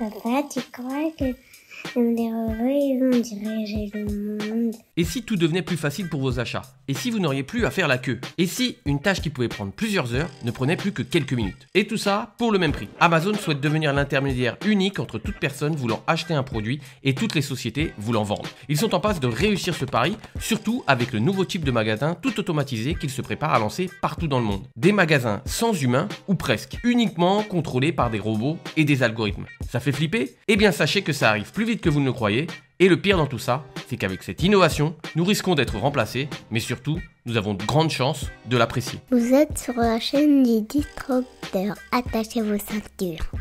Papa, tu crois que les robots ils vont diriger le monde? Et si tout devenait plus facile pour vos achats? Et si vous n'auriez plus à faire la queue? Et si une tâche qui pouvait prendre plusieurs heures ne prenait plus que quelques minutes? Et tout ça pour le même prix. Amazon souhaite devenir l'intermédiaire unique entre toute personne voulant acheter un produit et toutes les sociétés voulant vendre. Ils sont en passe de réussir ce pari, surtout avec le nouveau type de magasin tout automatisé qu'ils se préparent à lancer partout dans le monde. Des magasins sans humains ou presque, uniquement contrôlés par des robots et des algorithmes. Ça fait flipper? Eh bien sachez que ça arrive plus vite que vous ne le croyez. Et le pire dans tout ça, c'est qu'avec cette innovation, nous risquons d'être remplacés, mais surtout, nous avons de grandes chances de l'apprécier. Vous êtes sur la chaîne du disrupteur. Attachez vos ceintures.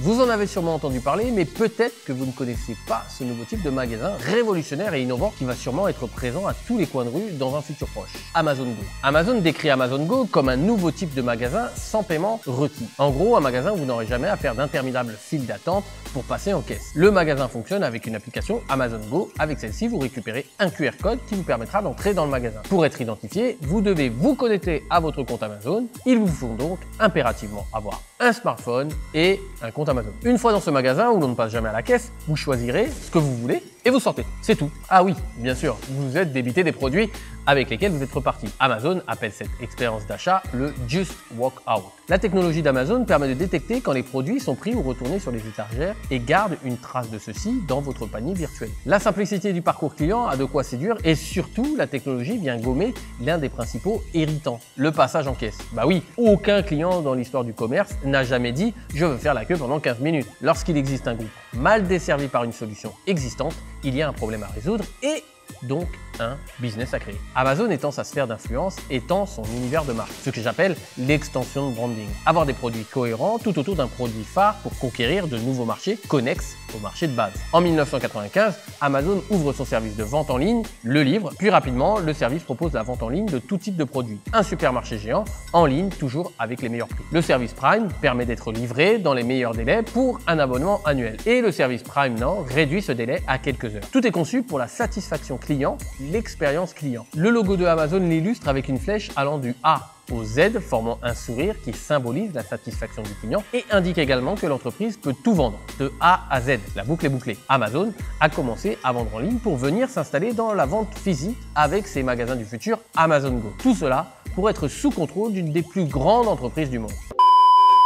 Vous en avez sûrement entendu parler, mais peut-être que vous ne connaissez pas ce nouveau type de magasin révolutionnaire et innovant qui va sûrement être présent à tous les coins de rue dans un futur proche. Amazon Go. Amazon décrit Amazon Go comme un nouveau type de magasin sans paiement requis. En gros, un magasin où vous n'aurez jamais à faire d'interminables files d'attente pour passer en caisse. Le magasin fonctionne avec une application Amazon Go. Avec celle-ci, vous récupérez un QR code qui vous permettra d'entrer dans le magasin. Pour être identifié, vous devez vous connecter à votre compte Amazon. Il vous faut donc impérativement avoir un smartphone et un compte Amazon. Une fois dans ce magasin où l'on ne passe jamais à la caisse, vous choisirez ce que vous voulez et vous sortez. C'est tout. Ah oui, bien sûr, vous êtes débité des produits avec lesquels vous êtes reparti. Amazon appelle cette expérience d'achat le Just Walk Out. La technologie d'Amazon permet de détecter quand les produits sont pris ou retournés sur les étagères et garde une trace de ceci dans votre panier virtuel. La simplicité du parcours client a de quoi séduire et surtout la technologie vient gommer l'un des principaux irritants, le passage en caisse. Bah oui, aucun client dans l'histoire du commerce n'a jamais dit « je veux faire la queue pendant 15 minutes ». Lorsqu'il existe un groupe mal desservi par une solution existante, il y a un problème à résoudre et donc un business à créer. Amazon étend sa sphère d'influence, étend son univers de marque, ce que j'appelle l'extension de branding. Avoir des produits cohérents tout autour d'un produit phare pour conquérir de nouveaux marchés connexes au marché de base. En 1995, Amazon ouvre son service de vente en ligne, le livre, puis rapidement, le service propose la vente en ligne de tout type de produits. Un supermarché géant, en ligne, toujours avec les meilleurs prix. Le service Prime permet d'être livré dans les meilleurs délais pour un abonnement annuel. Et le service Prime Now réduit ce délai à quelques heures. Tout est conçu pour la satisfaction client, l'expérience client. Le logo de Amazon l'illustre avec une flèche allant du A au Z, formant un sourire qui symbolise la satisfaction du client et indique également que l'entreprise peut tout vendre, de A à Z. La boucle est bouclée. Amazon a commencé à vendre en ligne pour venir s'installer dans la vente physique avec ses magasins du futur Amazon Go. Tout cela pour être sous contrôle d'une des plus grandes entreprises du monde.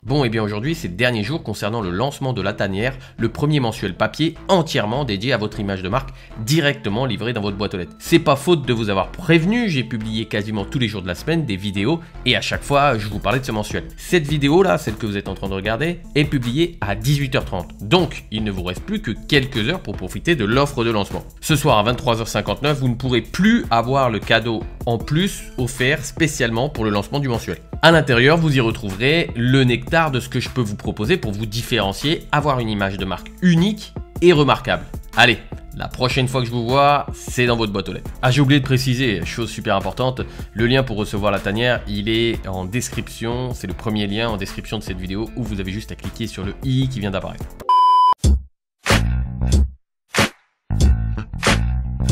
Bon, et bien aujourd'hui, c'est le dernier jour concernant le lancement de La Tanière, le premier mensuel papier entièrement dédié à votre image de marque, directement livré dans votre boîte aux lettres. C'est pas faute de vous avoir prévenu, j'ai publié quasiment tous les jours de la semaine des vidéos et à chaque fois, je vous parlais de ce mensuel. Cette vidéo là, celle que vous êtes en train de regarder, est publiée à 18h30. Donc, il ne vous reste plus que quelques heures pour profiter de l'offre de lancement. Ce soir à 23h59, vous ne pourrez plus avoir le cadeau en plus offert spécialement pour le lancement du mensuel. À l'intérieur, vous y retrouverez le nectar de ce que je peux vous proposer pour vous différencier, avoir une image de marque unique et remarquable. Allez, la prochaine fois que je vous vois, c'est dans votre boîte aux lettres. Ah, j'ai oublié de préciser, chose super importante, le lien pour recevoir La Tanière, il est en description, c'est le premier lien en description de cette vidéo où vous avez juste à cliquer sur le i qui vient d'apparaître.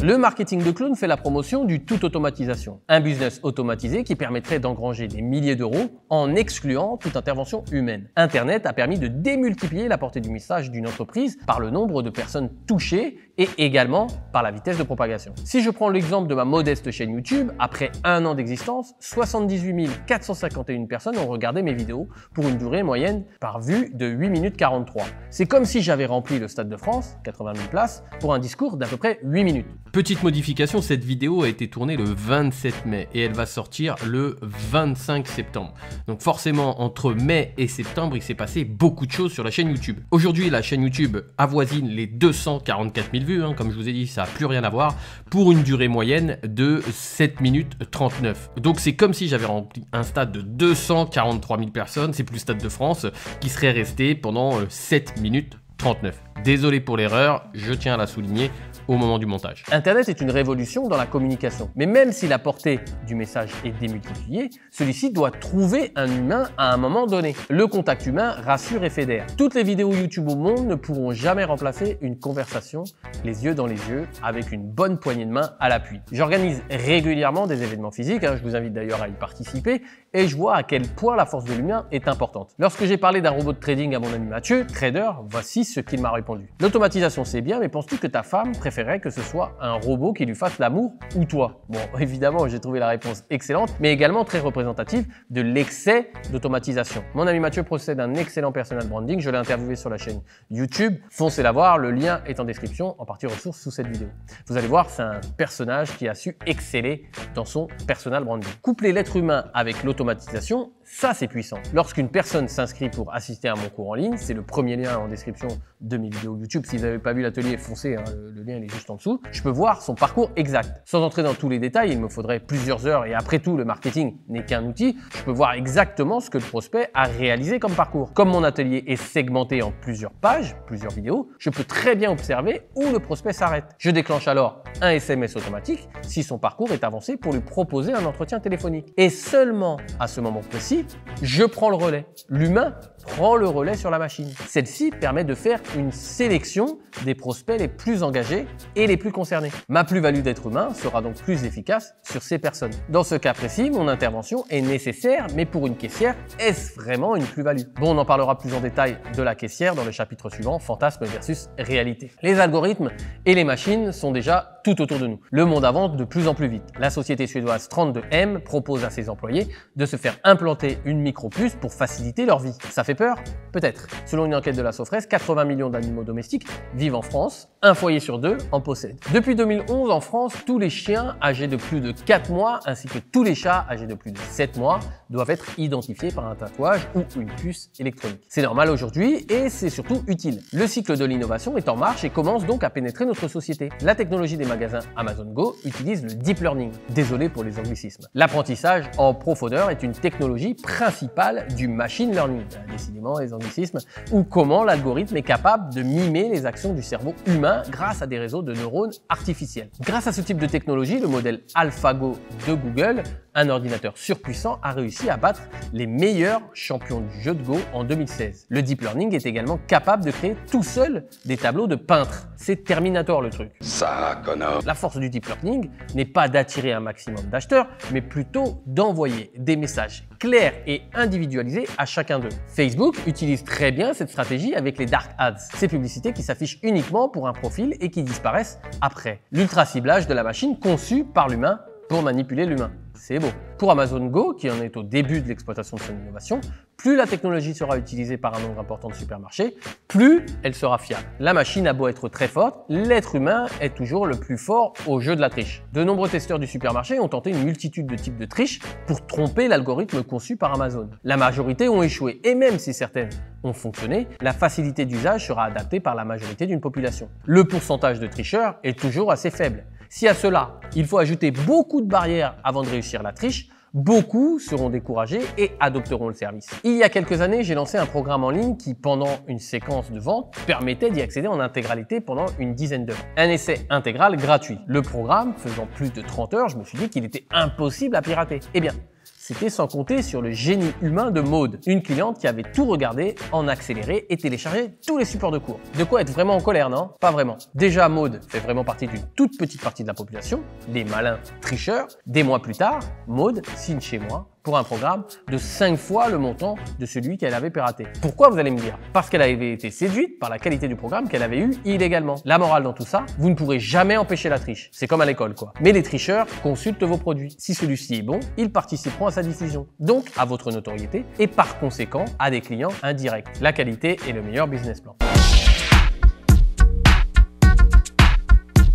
Le marketing de clones fait la promotion du tout automatisation, un business automatisé qui permettrait d'engranger des milliers d'euros en excluant toute intervention humaine. Internet a permis de démultiplier la portée du message d'une entreprise par le nombre de personnes touchées et également par la vitesse de propagation. Si je prends l'exemple de ma modeste chaîne YouTube, après un an d'existence, 78 451 personnes ont regardé mes vidéos pour une durée moyenne par vue de 8 minutes 43. C'est comme si j'avais rempli le Stade de France, 80 000 places, pour un discours d'à peu près 8 minutes. Petite modification, cette vidéo a été tournée le 27 mai et elle va sortir le 25 septembre. Donc forcément, entre mai et septembre, il s'est passé beaucoup de choses sur la chaîne YouTube. Aujourd'hui, la chaîne YouTube avoisine les 244 000 vues, comme je vous ai dit, ça n'a plus rien à voir, pour une durée moyenne de 7 minutes 39. Donc c'est comme si j'avais rempli un stade de 243 000 personnes, c'est plus le Stade de France, qui serait resté pendant 7 minutes 39. Désolé pour l'erreur, je tiens à la souligner au moment du montage. Internet est une révolution dans la communication. Mais même si la portée du message est démultipliée, celui-ci doit trouver un humain à un moment donné. Le contact humain rassure et fédère. Toutes les vidéos YouTube au monde ne pourront jamais remplacer une conversation les yeux dans les yeux avec une bonne poignée de main à l'appui. J'organise régulièrement des événements physiques, je vous invite d'ailleurs à y participer, et je vois à quel point la force de l'humain est importante. Lorsque j'ai parlé d'un robot de trading à mon ami Mathieu, trader, voici ce qu'il m'a répondu. L'automatisation c'est bien, mais penses-tu que ta femme préférerait que ce soit un robot qui lui fasse l'amour ou toi? Bon, évidemment, j'ai trouvé la réponse excellente, mais également très représentative de l'excès d'automatisation. Mon ami Mathieu possède un excellent personal branding, je l'ai interviewé sur la chaîne YouTube. Foncez la voir, le lien est en description, en partie ressources sous cette vidéo. Vous allez voir, c'est un personnage qui a su exceller dans son personal branding. Coupler l'être humain avec l'automatisation, ça c'est puissant. Lorsqu'une personne s'inscrit pour assister à mon cours en ligne, c'est le premier lien en description de mes vidéos YouTube. Si vous n'avez pas vu l'atelier, foncez, hein, le lien il est juste en dessous. Je peux voir son parcours exact. Sans entrer dans tous les détails, il me faudrait plusieurs heures et après tout, le marketing n'est qu'un outil. Je peux voir exactement ce que le prospect a réalisé comme parcours. Comme mon atelier est segmenté en plusieurs pages, plusieurs vidéos, je peux très bien observer où le prospect s'arrête. Je déclenche alors un SMS automatique si son parcours est avancé pour lui proposer un entretien téléphonique. Et seulement à ce moment précis, je prends le relais. L'humain prend le relais sur la machine. Celle-ci permet de faire une sélection des prospects les plus engagés et les plus concernés. Ma plus-value d'être humain sera donc plus efficace sur ces personnes. Dans ce cas précis, mon intervention est nécessaire, mais pour une caissière, est-ce vraiment une plus-value? Bon, on en parlera plus en détail de la caissière dans le chapitre suivant, fantasme versus réalité. Les algorithmes et les machines sont déjà tout autour de nous. Le monde avance de plus en plus vite. La société suédoise 32M propose à ses employés de se faire implanter une micropuce pour faciliter leur vie. Ça fait peur? Peut-être. Selon une enquête de la Sofres, 80 millions d'animaux domestiques vivent en France. Un foyer sur deux en possède. Depuis 2011, en France, tous les chiens âgés de plus de 4 mois ainsi que tous les chats âgés de plus de 7 mois doivent être identifiés par un tatouage ou une puce électronique. C'est normal aujourd'hui et c'est surtout utile. Le cycle de l'innovation est en marche et commence donc à pénétrer notre société. La technologie des magasins Amazon Go utilise le deep learning. Désolé pour les anglicismes. L'apprentissage en profondeur est une technologie principale du machine learning. Décidément, les anglicismes. Ou comment l'algorithme est capable de mimer les actions du cerveau humain grâce à des réseaux de neurones artificiels. Grâce à ce type de technologie, le modèle AlphaGo de Google, un ordinateur surpuissant, a réussi à battre les meilleurs champions du jeu de Go en 2016. Le deep learning est également capable de créer tout seul des tableaux de peintres. C'est Terminator le truc. Ça, connard. La force du deep learning n'est pas d'attirer un maximum d'acheteurs, mais plutôt d'envoyer des messages clairs et individualisés à chacun d'eux. Facebook utilise très bien cette stratégie avec les dark ads, ces publicités qui s'affichent uniquement pour un profil et qui disparaissent après. L'ultra ciblage de la machine conçue par l'humain pour manipuler l'humain. C'est beau. Pour Amazon Go, qui en est au début de l'exploitation de son innovation, plus la technologie sera utilisée par un nombre important de supermarchés, plus elle sera fiable. La machine a beau être très forte, l'être humain est toujours le plus fort au jeu de la triche. De nombreux testeurs du supermarché ont tenté une multitude de types de triches pour tromper l'algorithme conçu par Amazon. La majorité ont échoué, et même si certaines ont fonctionné, la facilité d'usage sera adaptée par la majorité d'une population. Le pourcentage de tricheurs est toujours assez faible. Si à cela, il faut ajouter beaucoup de barrières avant de réussir la triche, beaucoup seront découragés et adopteront le service. Il y a quelques années, j'ai lancé un programme en ligne qui, pendant une séquence de vente, permettait d'y accéder en intégralité pendant une dizaine d'heures. Un essai intégral gratuit. Le programme faisant plus de 30 heures, je me suis dit qu'il était impossible à pirater. Eh bien, c'était sans compter sur le génie humain de Maude, une cliente qui avait tout regardé en accéléré et téléchargé tous les supports de cours. De quoi être vraiment en colère, non? Pas vraiment. Déjà, Maude fait vraiment partie d'une toute petite partie de la population, les malins tricheurs. Des mois plus tard, Maude signe chez moi pour un programme de 5 fois le montant de celui qu'elle avait piraté. Pourquoi, vous allez me dire? Parce qu'elle avait été séduite par la qualité du programme qu'elle avait eu illégalement. La morale dans tout ça, vous ne pourrez jamais empêcher la triche. C'est comme à l'école, quoi. Mais les tricheurs consultent vos produits. Si celui-ci est bon, ils participeront à sa diffusion. Donc, à votre notoriété et par conséquent, à des clients indirects. La qualité est le meilleur business plan.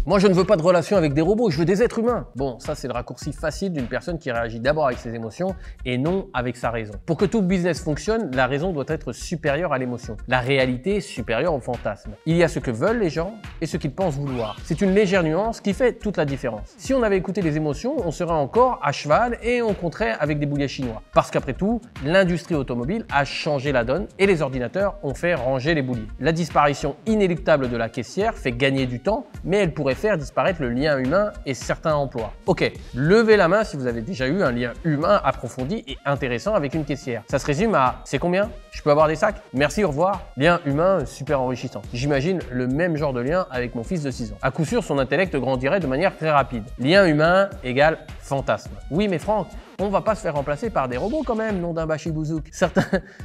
Moi, je ne veux pas de relation avec des robots, je veux des êtres humains. Bon, ça, c'est le raccourci facile d'une personne qui réagit d'abord avec ses émotions et non avec sa raison. Pour que tout business fonctionne, la raison doit être supérieure à l'émotion. La réalité supérieure au fantasme. Il y a ce que veulent les gens et ce qu'ils pensent vouloir. C'est une légère nuance qui fait toute la différence. Si on avait écouté les émotions, on serait encore à cheval et on compterait avec des bouliers chinois. Parce qu'après tout, l'industrie automobile a changé la donne et les ordinateurs ont fait ranger les bouliers. La disparition inéluctable de la caissière fait gagner du temps, mais elle pourrait faire disparaître le lien humain et certains emplois. Ok, levez la main si vous avez déjà eu un lien humain approfondi et intéressant avec une caissière. Ça se résume à « c'est combien? Je peux avoir des sacs? Merci, au revoir ». Lien humain super enrichissant. J'imagine le même genre de lien avec mon fils de 6 ans. À coup sûr, son intellect grandirait de manière très rapide. Lien humain égale fantasme. Oui, mais Franck, On va pas se faire remplacer par des robots quand même, nom d'un bachibouzouk.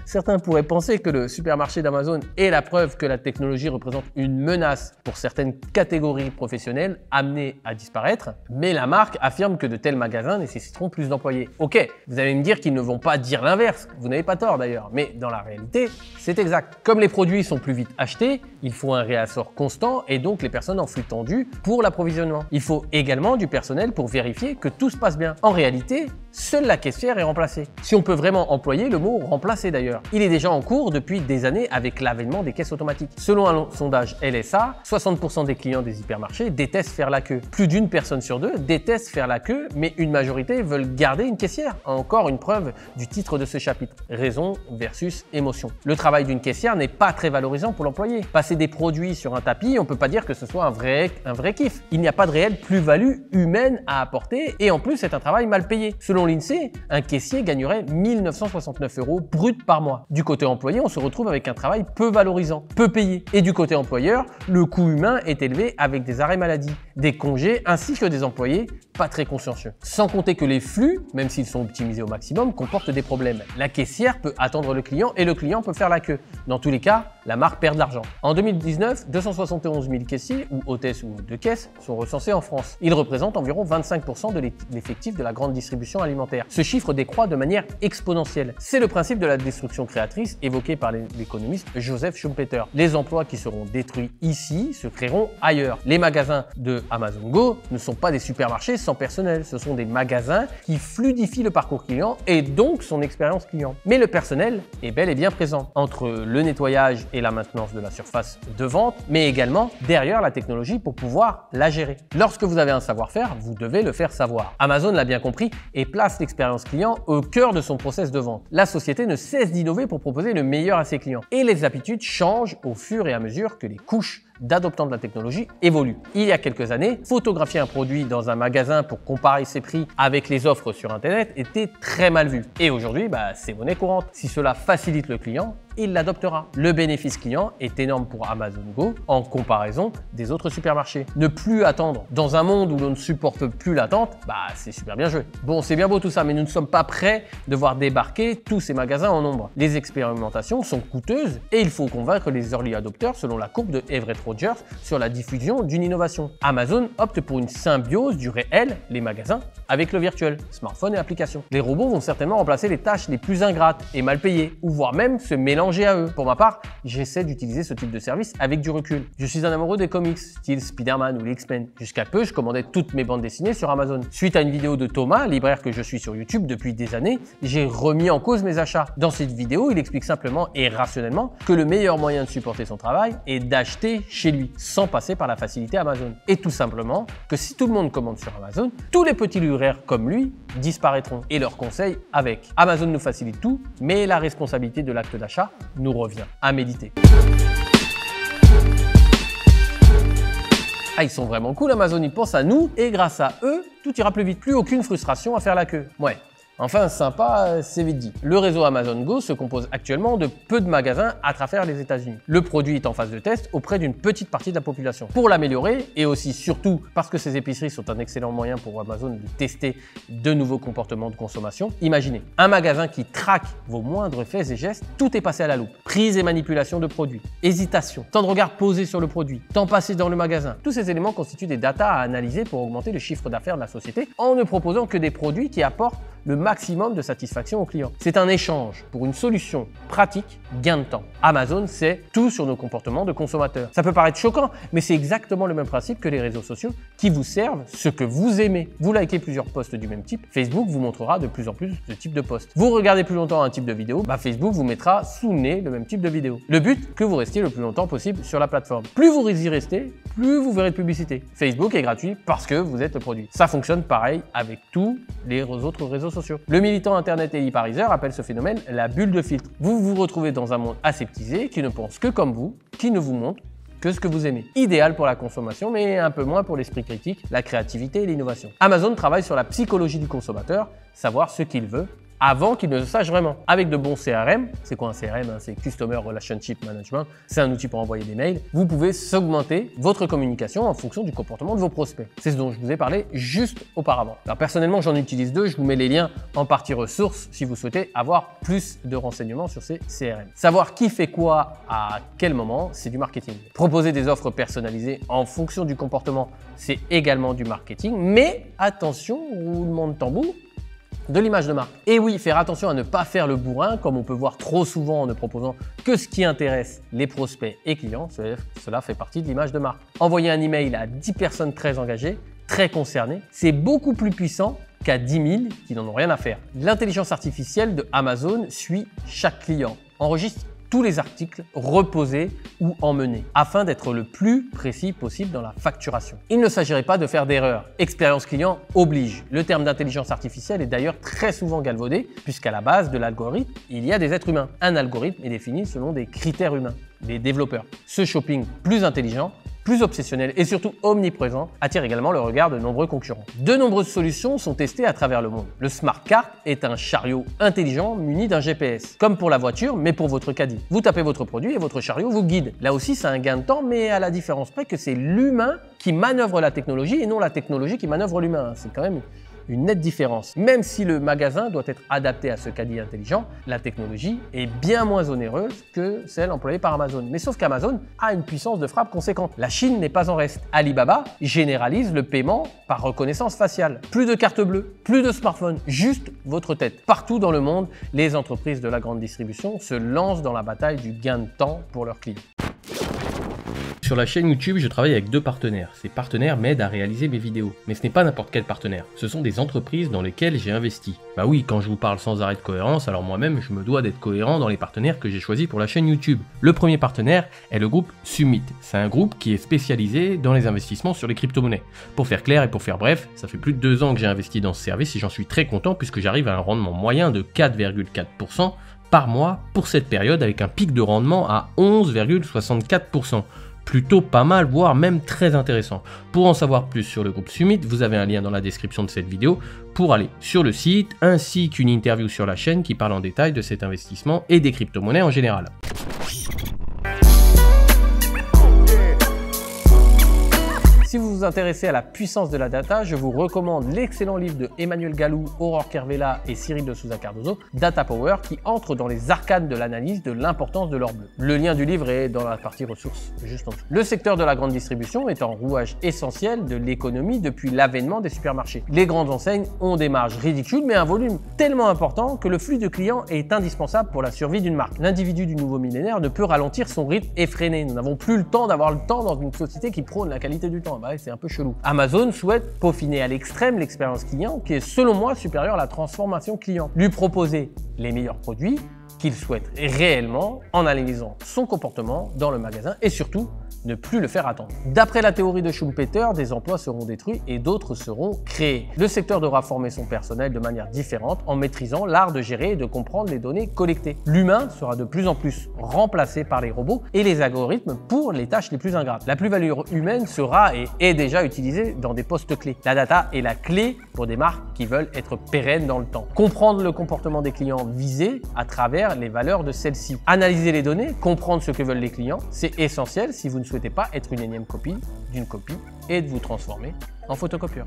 Certains pourraient penser que le supermarché d'Amazon est la preuve que la technologie représente une menace pour certaines catégories professionnelles amenées à disparaître, mais la marque affirme que de tels magasins nécessiteront plus d'employés. Ok, vous allez me dire qu'ils ne vont pas dire l'inverse, vous n'avez pas tort d'ailleurs, mais dans la réalité, c'est exact. Comme les produits sont plus vite achetés, il faut un réassort constant et donc les personnes en flux tendu pour l'approvisionnement. Il faut également du personnel pour vérifier que tout se passe bien. En réalité, seule la caissière est remplacée. Si on peut vraiment employer le mot remplacer d'ailleurs. Il est déjà en cours depuis des années avec l'avènement des caisses automatiques. Selon un sondage LSA, 60% des clients des hypermarchés détestent faire la queue. Plus d'une personne sur deux déteste faire la queue, mais une majorité veulent garder une caissière. Encore une preuve du titre de ce chapitre. Raison versus émotion. Le travail d'une caissière n'est pas très valorisant pour l'employé. Passer des produits sur un tapis, on peut pas dire que ce soit un vrai kiff. Il n'y a pas de réelle plus-value humaine à apporter et en plus c'est un travail mal payé. Selon l'INSEE, un caissier gagnerait 1 969 € brut par mois. Du côté employé, on se retrouve avec un travail peu valorisant, peu payé. Et du côté employeur, le coût humain est élevé avec des arrêts maladie, des congés ainsi que des employés pas très consciencieux. Sans compter que les flux, même s'ils sont optimisés au maximum, comportent des problèmes. La caissière peut attendre le client et le client peut faire la queue. Dans tous les cas, la marque perd de l'argent. En 2019, 271 000 caissiers ou hôtesses ou de caisse sont recensés en France. Ils représentent environ 25% de l'effectif de la grande distribution alimentaire. Ce chiffre décroît de manière exponentielle. C'est le principe de la destruction créatrice évoqué par l'économiste Joseph Schumpeter. Les emplois qui seront détruits ici se créeront ailleurs. Les magasins de Amazon Go ne sont pas des supermarchés sans personnel. Ce sont des magasins qui fluidifient le parcours client et donc son expérience client. Mais le personnel est bel et bien présent entre le nettoyage et la maintenance de la surface de vente, mais également derrière la technologie pour pouvoir la gérer. Lorsque vous avez un savoir-faire, vous devez le faire savoir. Amazon l'a bien compris et place l'expérience client au cœur de son process de vente. La société ne cesse d'innover pour proposer le meilleur à ses clients et les habitudes changent au fur et à mesure que les couches d'adoptants de la technologie évoluent. Il y a quelques années, photographier un produit dans un magasin pour comparer ses prix avec les offres sur Internet était très mal vu. Et aujourd'hui, c'est monnaie courante. Si cela facilite le client, il l'adoptera. Le bénéfice client est énorme pour Amazon Go en comparaison des autres supermarchés. Ne plus attendre dans un monde où l'on ne supporte plus l'attente, c'est super bien joué. Bon, c'est bien beau tout ça, mais nous ne sommes pas prêts de voir débarquer tous ces magasins en nombre. Les expérimentations sont coûteuses et il faut convaincre les early adopters selon la courbe de Everett Rogers sur la diffusion d'une innovation. Amazon opte pour une symbiose du réel, les magasins, avec le virtuel, smartphone et application. Les robots vont certainement remplacer les tâches les plus ingrates et mal payées, ou voire même se mélanger à eux. Pour ma part, j'essaie d'utiliser ce type de service avec du recul. Je suis un amoureux des comics, style Spider-Man ou les X-Men. Jusqu'à peu, je commandais toutes mes bandes dessinées sur Amazon. Suite à une vidéo de Thomas, libraire que je suis sur YouTube depuis des années, j'ai remis en cause mes achats. Dans cette vidéo, il explique simplement et rationnellement que le meilleur moyen de supporter son travail est d'acheter chez lui, sans passer par la facilité Amazon. Et tout simplement que si tout le monde commande sur Amazon, tous les petits libraires comme lui disparaîtront. Et leurs conseils avec. Amazon nous facilite tout, mais la responsabilité de l'acte d'achat nous revient. À méditer. Ah, ils sont vraiment cool Amazon, ils pensent à nous et grâce à eux, tout ira plus vite. Plus aucune frustration à faire la queue. Ouais. Enfin, sympa, c'est vite dit. Le réseau Amazon Go se compose actuellement de peu de magasins à travers les États-Unis. Le produit est en phase de test auprès d'une petite partie de la population. Pour l'améliorer, et aussi surtout parce que ces épiceries sont un excellent moyen pour Amazon de tester de nouveaux comportements de consommation, imaginez un magasin qui traque vos moindres faits et gestes, tout est passé à la loupe. Prise et manipulation de produits, hésitation, temps de regard posé sur le produit, temps passé dans le magasin. Tous ces éléments constituent des datas à analyser pour augmenter le chiffre d'affaires de la société en ne proposant que des produits qui apportent le maximum de satisfaction aux clients. C'est un échange pour une solution pratique, gain de temps. Amazon, c'est tout sur nos comportements de consommateurs. Ça peut paraître choquant, mais c'est exactement le même principe que les réseaux sociaux qui vous servent ce que vous aimez. Vous likez plusieurs posts du même type, Facebook vous montrera de plus en plus de types de posts. Vous regardez plus longtemps un type de vidéo, Facebook vous mettra sous le nez le même type de vidéo. Le but, que vous restiez le plus longtemps possible sur la plateforme. Plus vous y restez, plus vous verrez de publicité. Facebook est gratuit parce que vous êtes le produit. Ça fonctionne pareil avec tous les autres réseaux sociaux. Le militant internet Eli Pariser appelle ce phénomène la bulle de filtre. Vous vous retrouvez dans un monde aseptisé qui ne pense que comme vous, qui ne vous montre que ce que vous aimez. Idéal pour la consommation, mais un peu moins pour l'esprit critique, la créativité et l'innovation. Amazon travaille sur la psychologie du consommateur, savoir ce qu'il veut avant qu'ils ne le sachent vraiment. Avec de bons CRM, c'est quoi un CRM? C'est Customer Relationship Management, c'est un outil pour envoyer des mails. Vous pouvez segmenter votre communication en fonction du comportement de vos prospects. C'est ce dont je vous ai parlé juste auparavant. Alors personnellement, j'en utilise deux, je vous mets les liens en partie ressources si vous souhaitez avoir plus de renseignements sur ces CRM. Savoir qui fait quoi à quel moment, c'est du marketing. Proposer des offres personnalisées en fonction du comportement, c'est également du marketing, mais attention, roulement de tambour, de l'image de marque. Et oui, faire attention à ne pas faire le bourrin, comme on peut voir trop souvent en ne proposant que ce qui intéresse les prospects et clients, cela fait partie de l'image de marque. Envoyer un email à 10 personnes très engagées, très concernées, c'est beaucoup plus puissant qu'à 10 000 qui n'en ont rien à faire. L'intelligence artificielle de Amazon suit chaque client, enregistre tous les articles reposés ou emmenés, afin d'être le plus précis possible dans la facturation. Il ne s'agirait pas de faire d'erreurs. Expérience client oblige. Le terme d'intelligence artificielle est d'ailleurs très souvent galvaudé, puisqu'à la base de l'algorithme, il y a des êtres humains. Un algorithme est défini selon des critères humains, les développeurs. Ce shopping plus intelligent, plus obsessionnel et surtout omniprésent, attire également le regard de nombreux concurrents. De nombreuses solutions sont testées à travers le monde. Le Smart Cart est un chariot intelligent muni d'un GPS, comme pour la voiture, mais pour votre caddie. Vous tapez votre produit et votre chariot vous guide. Là aussi, c'est un gain de temps, mais à la différence près que c'est l'humain qui manœuvre la technologie et non la technologie qui manœuvre l'humain. C'est quand même une nette différence. Même si le magasin doit être adapté à ce caddie intelligent, la technologie est bien moins onéreuse que celle employée par Amazon. Mais sauf qu'Amazon a une puissance de frappe conséquente. La Chine n'est pas en reste. Alibaba généralise le paiement par reconnaissance faciale. Plus de carte bleue, plus de smartphone, juste votre tête. Partout dans le monde, les entreprises de la grande distribution se lancent dans la bataille du gain de temps pour leurs clients. Sur la chaîne YouTube, je travaille avec 2 partenaires. Ces partenaires m'aident à réaliser mes vidéos. Mais ce n'est pas n'importe quel partenaire. Ce sont des entreprises dans lesquelles j'ai investi. Bah oui, quand je vous parle sans arrêt de cohérence, alors moi-même, je me dois d'être cohérent dans les partenaires que j'ai choisis pour la chaîne YouTube. Le premier partenaire est le groupe Summit. C'est un groupe qui est spécialisé dans les investissements sur les crypto-monnaies. Pour faire clair et pour faire bref, ça fait plus de 2 ans que j'ai investi dans ce service et j'en suis très content puisque j'arrive à un rendement moyen de 4,4% par mois pour cette période avec un pic de rendement à 11,64%. Plutôt pas mal, voire même très intéressant. Pour en savoir plus sur le groupe Summit, vous avez un lien dans la description de cette vidéo pour aller sur le site, ainsi qu'une interview sur la chaîne qui parle en détail de cet investissement et des crypto-monnaies en général. Si vous vous intéressez à la puissance de la data, je vous recommande l'excellent livre de Emmanuel Gallou, Aurore Kervella et Cyril de Souza Cardozo, Data Power, qui entre dans les arcanes de l'analyse de l'importance de l'or bleu. Le lien du livre est dans la partie ressources, juste en dessous. Le secteur de la grande distribution est un rouage essentiel de l'économie depuis l'avènement des supermarchés. Les grandes enseignes ont des marges ridicules, mais un volume tellement important que le flux de clients est indispensable pour la survie d'une marque. L'individu du nouveau millénaire ne peut ralentir son rythme effréné. Nous n'avons plus le temps d'avoir le temps dans une société qui prône la qualité du temps. Bah ouais, c'est un peu chelou. Amazon souhaite peaufiner à l'extrême l'expérience client qui est selon moi supérieure à la transformation client. Lui proposer les meilleurs produits qu'il souhaite réellement en analysant son comportement dans le magasin et surtout ne plus le faire attendre. D'après la théorie de Schumpeter, des emplois seront détruits et d'autres seront créés. Le secteur devra former son personnel de manière différente en maîtrisant l'art de gérer et de comprendre les données collectées. L'humain sera de plus en plus remplacé par les robots et les algorithmes pour les tâches les plus ingrates. La plus-value humaine sera et est déjà utilisée dans des postes clés. La data est la clé pour des marques qui veulent être pérennes dans le temps. Comprendre le comportement des clients visés à travers les valeurs de celles-ci. Analyser les données, comprendre ce que veulent les clients, c'est essentiel si vous ne souhaitez pas être une énième copie d'une copie et de vous transformer en photocopieur.